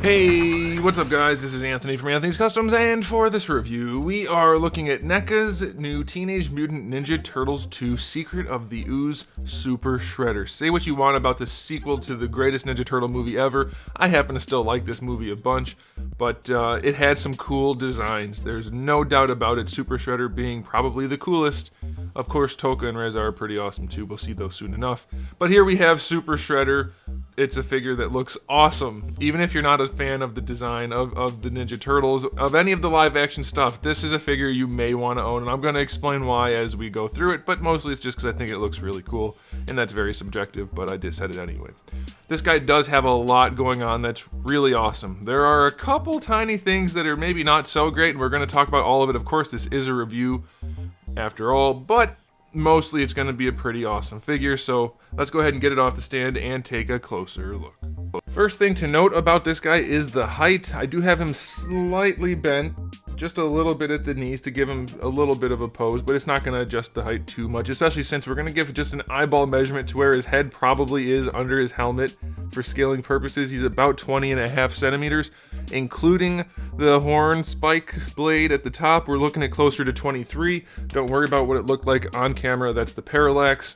Hey, what's up guys? This is Anthony from Anthony's Customs, and for this review, we are looking at NECA's new Teenage Mutant Ninja Turtles 2 Secret of the Ooze Super Shredder. Say what you want about the sequel to the greatest Ninja Turtle movie ever. I happen to still like this movie a bunch, but it had some cool designs. There's no doubt about it, Super Shredder being probably the coolest. Of course, Toka and Reza are pretty awesome too. We'll see those soon enough. But here we have Super Shredder. It's a figure that looks awesome. Even if you're not a fan of the design of the Ninja Turtles, of any of the live action stuff, this is a figure you may want to own, and I'm going to explain why as we go through it, but mostly it's just because I think it looks really cool, and that's very subjective, but I just said it anyway. This guy does have a lot going on that's really awesome. There are a couple tiny things that are maybe not so great, and we're going to talk about all of it. Of course, this is a review after all, but mostly it's going to be a pretty awesome figure, so let's go ahead and get it off the stand and take a closer look. First thing to note about this guy is the height. I do have him slightly bent, just a little bit at the knees to give him a little bit of a pose, but it's not going to adjust the height too much, especially since we're going to give just an eyeball measurement to where his head probably is under his helmet. For scaling purposes, he's about 20.5 centimeters, including the horn spike blade at the top. We're looking at closer to 23. Don't worry about what it looked like on camera. That's the parallax.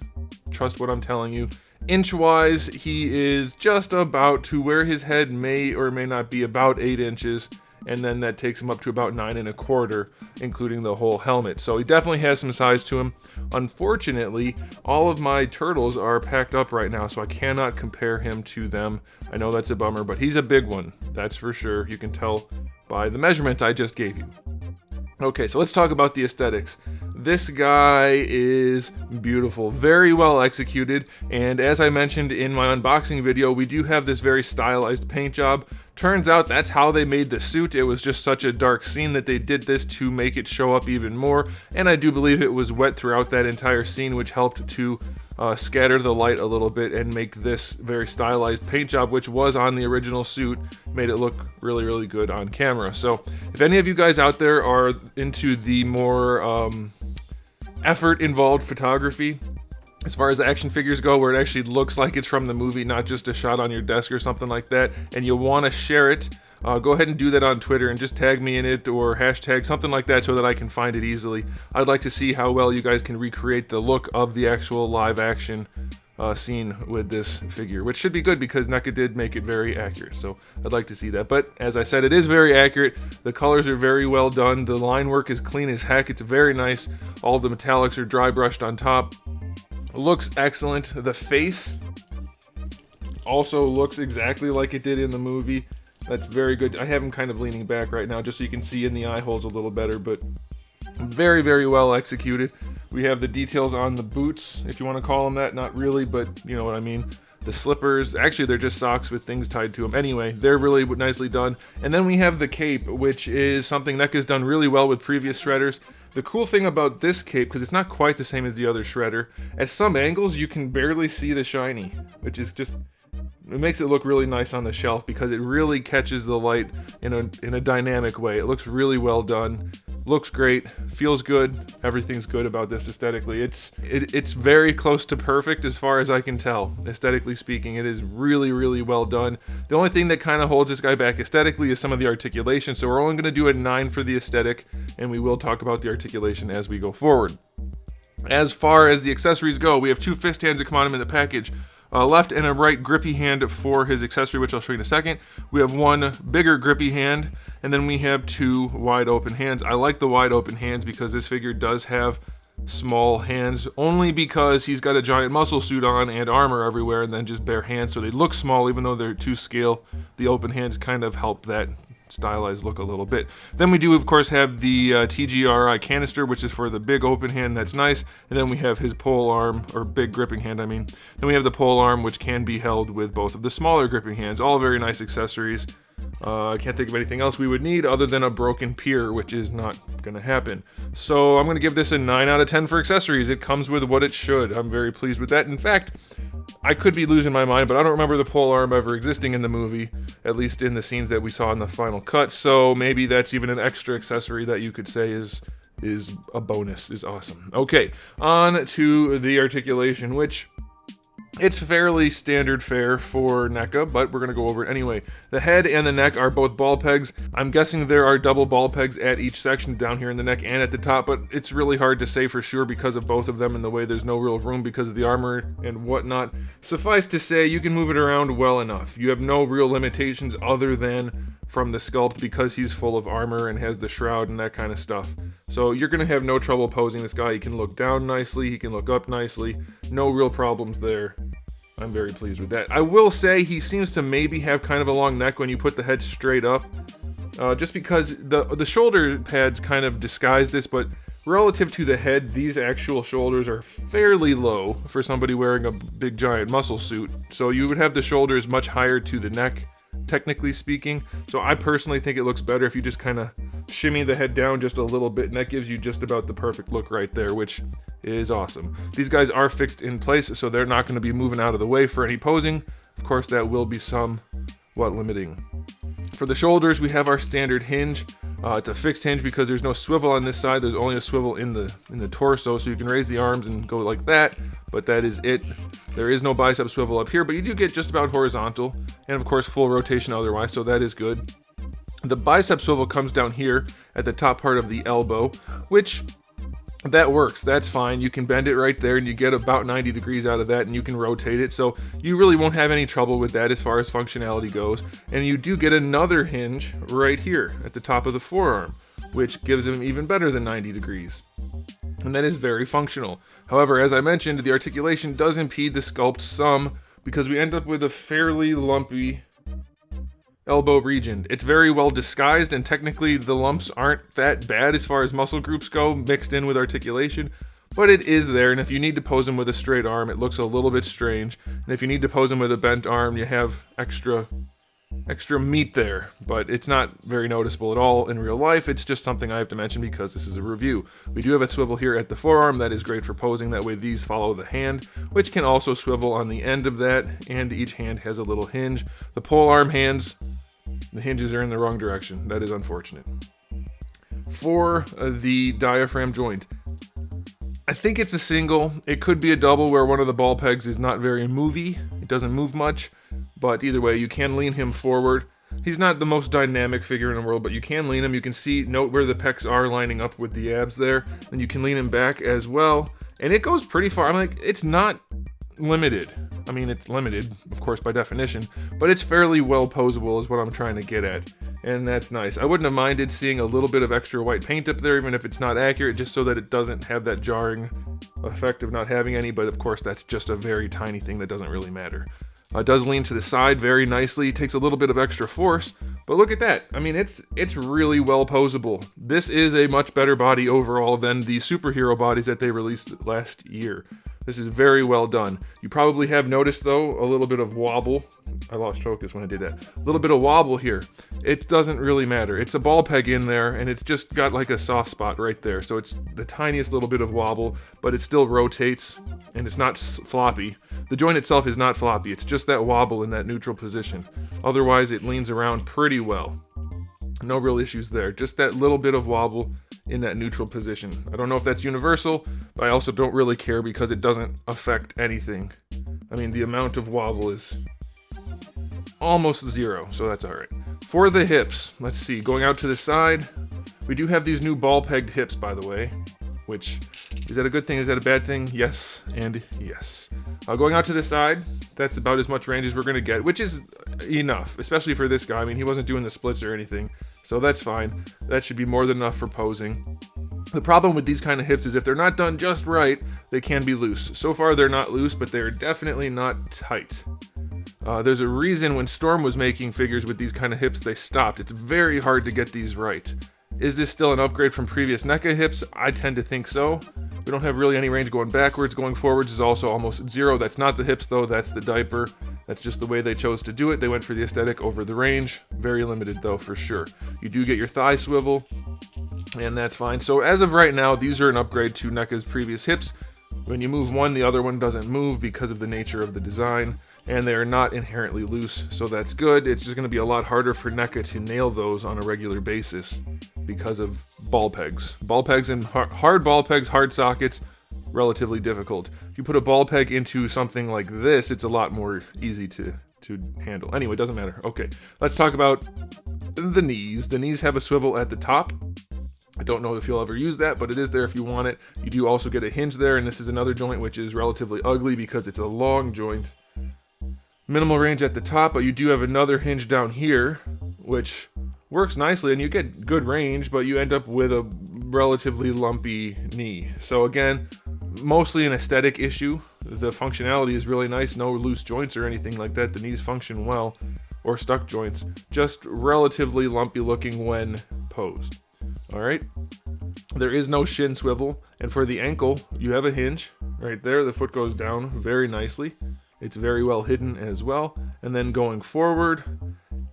Trust what I'm telling you. Inch-wise, he is just about to where his head may or may not be, about 8 inches. And then that takes him up to about 9.25, including the whole helmet. So he definitely has some size to him. Unfortunately, all of my turtles are packed up right now, so I cannot compare him to them. I know that's a bummer, but he's a big one, that's for sure. You can tell by the measurement I just gave you. Okay, so let's talk about the aesthetics. This guy is beautiful, very well executed, and as I mentioned in my unboxing video, we do have this very stylized paint job. Turns out that's how they made the suit. It was just such a dark scene that they did this to make it show up even more, and I do believe it was wet throughout that entire scene, which helped to scatter the light a little bit and make this very stylized paint job, which was on the original suit, made it look really, really good on camera. So if any of you guys out there are into the more effort-involved photography, as far as action figures go, where it actually looks like it's from the movie, not just a shot on your desk or something like that, and you want to share it, go ahead and do that on Twitter and just tag me in it or hashtag something like that so that I can find it easily. I'd like to see how well you guys can recreate the look of the actual live action scene with this figure, which should be good because NECA did make it very accurate, so I'd like to see that. But as I said, it is very accurate. The colors are very well done. The line work is clean as heck. It's very nice. All the metallics are dry brushed on top. Looks excellent. The face also looks exactly like it did in the movie. That's very good. I have him kind of leaning back right now just so you can see in the eye holes a little better, but very, very well executed. We have the details on the boots, if you want to call them that. Not really, but you know what I mean. The slippers, actually they're just socks with things tied to them. Anyway, they're really nicely done. And then we have the cape, which is something NECA's done really well with previous shredders. The cool thing about this cape, because it's not quite the same as the other shredder, at some angles you can barely see the shiny, which is just, it makes it look really nice on the shelf because it really catches the light in a dynamic way. It looks really well done, looks great, feels good, everything's good about this aesthetically. It's very close to perfect as far as I can tell, aesthetically speaking. It is really, really well done. The only thing that kind of holds this guy back aesthetically is some of the articulation, so we're only going to do a 9 for the aesthetic, and we will talk about the articulation as we go forward. As far as the accessories go, we have 2 fist hands that come on him in the package. A left and a right grippy hand for his accessory, which I'll show you in a second. We have 1 bigger grippy hand, and then we have 2 wide open hands. I like the wide open hands because this figure does have small hands, only because he's got a giant muscle suit on and armor everywhere and then just bare hands, so they look small even though they're to scale. The open hands kind of help that stylized look a little bit. Then we do of course have the TGRI canister, which is for the big open hand. That's nice. And then we have his pole arm, or big gripping hand I mean. Then we have the pole arm, which can be held with both of the smaller gripping hands. All very nice accessories. I can't think of anything else we would need other than a broken pier, which is not gonna happen. So I'm gonna give this a 9 out of 10 for accessories. It comes with what it should. I'm very pleased with that. In fact, I could be losing my mind, but I don't remember the pole arm ever existing in the movie, at least in the scenes that we saw in the final cut, so maybe that's even an extra accessory that you could say is a bonus, is awesome. Okay, on to the articulation, which It's fairly standard fare for NECA, but we're going to go over it anyway. The head and the neck are both ball pegs. I'm guessing there are double ball pegs at each section down here in the neck and at the top, but it's really hard to say for sure because of both of them and the way there's no real room because of the armor and whatnot. Suffice to say, you can move it around well enough. You have no real limitations other than from the sculpt because he's full of armor and has the shroud and that kind of stuff. So you're going to have no trouble posing this guy. He can look down nicely, he can look up nicely, no real problems there. I'm very pleased with that. I will say he seems to maybe have kind of a long neck when you put the head straight up, just because the shoulder pads kind of disguise this, but relative to the head, these actual shoulders are fairly low for somebody wearing a big giant muscle suit. So you would have the shoulders much higher to the neck, technically speaking. So I personally think it looks better if you just kind of shimmy the head down just a little bit, and that gives you just about the perfect look right there, which is awesome. These guys are fixed in place, so they're not going to be moving out of the way for any posing. Of course, that will be somewhat limiting. For the shoulders, we have our standard hinge. It's a fixed hinge because there's no swivel on this side. There's only a swivel in the torso, so you can raise the arms and go like that, but that is it. There is no bicep swivel up here, but you do get just about horizontal, and of course full rotation otherwise, so that is good. The bicep swivel comes down here at the top part of the elbow, which that works, that's fine. You can bend it right there and you get about 90 degrees out of that, and you can rotate it, so you really won't have any trouble with that as far as functionality goes. And you do get another hinge right here at the top of the forearm, which gives him even better than 90 degrees. And that is very functional. However, as I mentioned, the articulation does impede the sculpt some because we end up with a fairly lumpy elbow region. It's very well disguised, and technically the lumps aren't that bad as far as muscle groups go mixed in with articulation, but it is there, and if you need to pose him with a straight arm, it looks a little bit strange, and if you need to pose him with a bent arm, you have extra meat there, but it's not very noticeable at all in real life. It's just something I have to mention because this is a review. We do have a swivel here at the forearm. That is great for posing. That way these follow the hand, which can also swivel on the end of that, and each hand has a little hinge. The pole arm hands, the hinges are in the wrong direction. That is unfortunate. For the diaphragm joint, I think it's a single. It could be a double where one of the ball pegs is not very movey. It doesn't move much, but either way, you can lean him forward. He's not the most dynamic figure in the world, but you can lean him. You can note where the pecs are lining up with the abs there, and you can lean him back as well. And it goes pretty far. I'm like, it's not limited. I mean, it's limited, of course, by definition, but it's fairly well posable is what I'm trying to get at, and that's nice. I wouldn't have minded seeing a little bit of extra white paint up there, even if it's not accurate, just so that it doesn't have that jarring effect of not having any, but of course, that's just a very tiny thing that doesn't really matter. It does lean to the side very nicely, takes a little bit of extra force, but look at that. I mean, it's really well posable. This is a much better body overall than the superhero bodies that they released last year. This is very well done. You probably have noticed, though, a little bit of wobble. I lost focus when I did that. A little bit of wobble here. It doesn't really matter. It's a ball peg in there, and it's just got like a soft spot right there. So it's the tiniest little bit of wobble, but it still rotates, and it's not floppy. The joint itself is not floppy. It's just that wobble in that neutral position. Otherwise, it leans around pretty well. No real issues there. Just that little bit of wobble in that neutral position. I don't know if that's universal, but I also don't really care because it doesn't affect anything. I mean, the amount of wobble is almost zero, so that's all right. For the hips, let's see, going out to the side, we do have these new ball-pegged hips, by the way, which, is that a good thing? Is that a bad thing? Yes, and yes. Going out to the side, that's about as much range as we're going to get, which is enough, especially for this guy. I mean, he wasn't doing the splits or anything, so that's fine. That should be more than enough for posing. The problem with these kind of hips is if they're not done just right, they can be loose. So far, they're not loose, but they're definitely not tight. There's a reason when Storm was making figures with these kind of hips, they stopped. It's very hard to get these right. Is this still an upgrade from previous NECA hips? I tend to think so. We don't have really any range going backwards. Going forwards is also almost zero. That's not the hips though, that's the diaper. That's just the way they chose to do it. They went for the aesthetic over the range. Very limited though, for sure. You do get your thigh swivel, and that's fine. So as of right now, these are an upgrade to NECA's previous hips. When you move one, the other one doesn't move because of the nature of the design, and they are not inherently loose, so that's good. It's just going to be a lot harder for NECA to nail those on a regular basis because of ball pegs. Ball pegs and hard ball pegs, hard sockets, relatively difficult. If you put a ball peg into something like this, it's a lot more easy to handle. Anyway, it doesn't matter. Okay, let's talk about the knees. The knees have a swivel at the top. I don't know if you'll ever use that, but it is there if you want it. You do also get a hinge there, and this is another joint which is relatively ugly because it's a long joint. Minimal range at the top, but you do have another hinge down here, which works nicely, and you get good range, but you end up with a relatively lumpy knee. So again, mostly an aesthetic issue. The functionality is really nice, no loose joints or anything like that. The knees function well, or stuck joints, just relatively lumpy looking when posed. All right, there is no shin swivel, and for the ankle, you have a hinge right there. The foot goes down very nicely. It's very well hidden as well. And then going forward,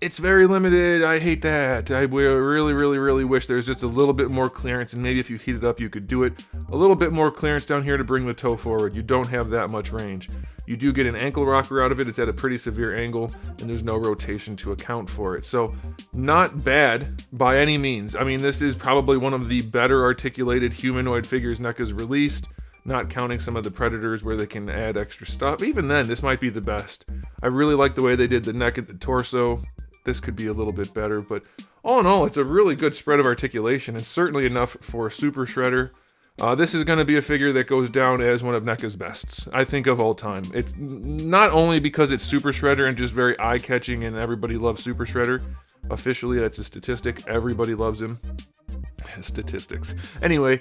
it's very limited. I hate that. I really wish there's just a little bit more clearance, and maybe if you heat it up, you could do it. A little bit more clearance down here to bring the toe forward. You don't have that much range. You do get an ankle rocker out of it. It's at a pretty severe angle, and there's no rotation to account for it. So not bad by any means. I mean, this is probably one of the better articulated humanoid figures NECA's released, not counting some of the Predators where they can add extra stuff. Even then, this might be the best. I really like the way they did the neck and the torso. This could be a little bit better, but all in all, it's a really good spread of articulation, and certainly enough for a Super Shredder. This is going to be a figure that goes down as one of NECA's bests, I think, of all time. It's not only because it's Super Shredder and just very eye-catching and everybody loves Super Shredder. Officially, that's a statistic. Everybody loves him. Statistics. Anyway,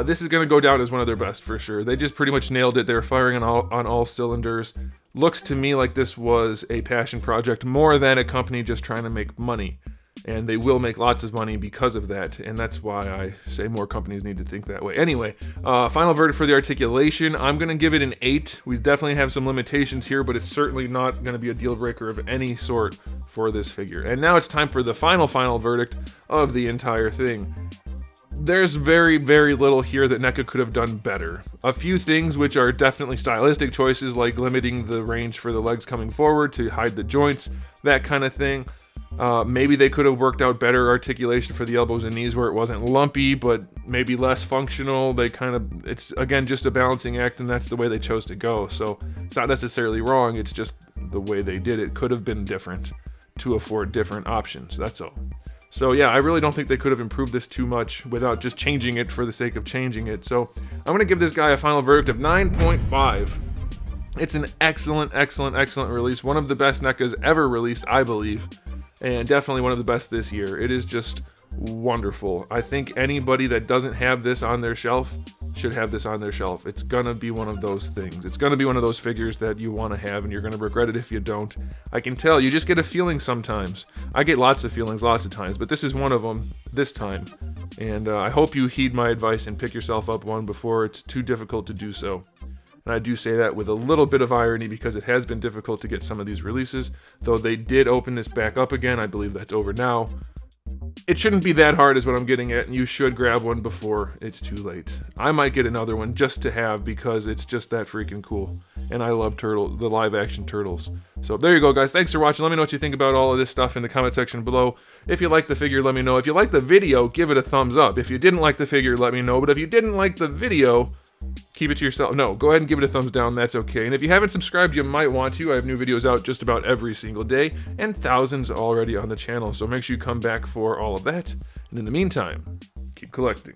this is going to go down as one of their best for sure. They just pretty much nailed it. They're firing on all cylinders. Looks to me like this was a passion project more than a company just trying to make money. And they will make lots of money because of that, and that's why I say more companies need to think that way. Anyway, final verdict for the articulation, I'm going to give it an 8. We definitely have some limitations here, but it's certainly not going to be a deal breaker of any sort for this figure. And now it's time for the final verdict of the entire thing. There's very little here that NECA could have done better. A few things which are definitely stylistic choices, like limiting the range for the legs coming forward to hide the joints, that kind of thing. Maybe they could have worked out better articulation for the elbows and knees where it wasn't lumpy, but maybe less functional. It's again just a balancing act, and that's the way they chose to go. So it's not necessarily wrong, it's just the way they did it could have been different to afford different options, that's all. So yeah, I really don't think they could have improved this too much without just changing it for the sake of changing it. So I'm going to give this guy a final verdict of 9.5. It's an excellent release. One of the best NECA's ever released, I believe. And definitely one of the best this year. It is just wonderful. I think anybody that doesn't have this on their shelf should have this on their shelf. It's gonna be one of those things. It's gonna be one of those figures that you want to have, and you're gonna regret it if you don't. I can tell, you just get a feeling sometimes. I get lots of feelings lots of times, but this is one of them this time. And I hope you heed my advice and pick yourself up one before it's too difficult to do so. And I do say that with a little bit of irony because it has been difficult to get some of these releases, though they did open this back up again. I believe that's over now. It shouldn't be that hard is what I'm getting at, and you should grab one before it's too late. I might get another one just to have because it's just that freaking cool. And I love the live action turtles. So there you go, guys. Thanks for watching. Let me know what you think about all of this stuff in the comment section below. If you like the figure, let me know. If you like the video, give it a thumbs up. If you didn't like the figure, let me know. But if you didn't like the video, keep it to yourself. No, go ahead and give it a thumbs down. That's okay. And if you haven't subscribed, you might want to. I have new videos out just about every single day and thousands already on the channel. So make sure you come back for all of that. And in the meantime, keep collecting.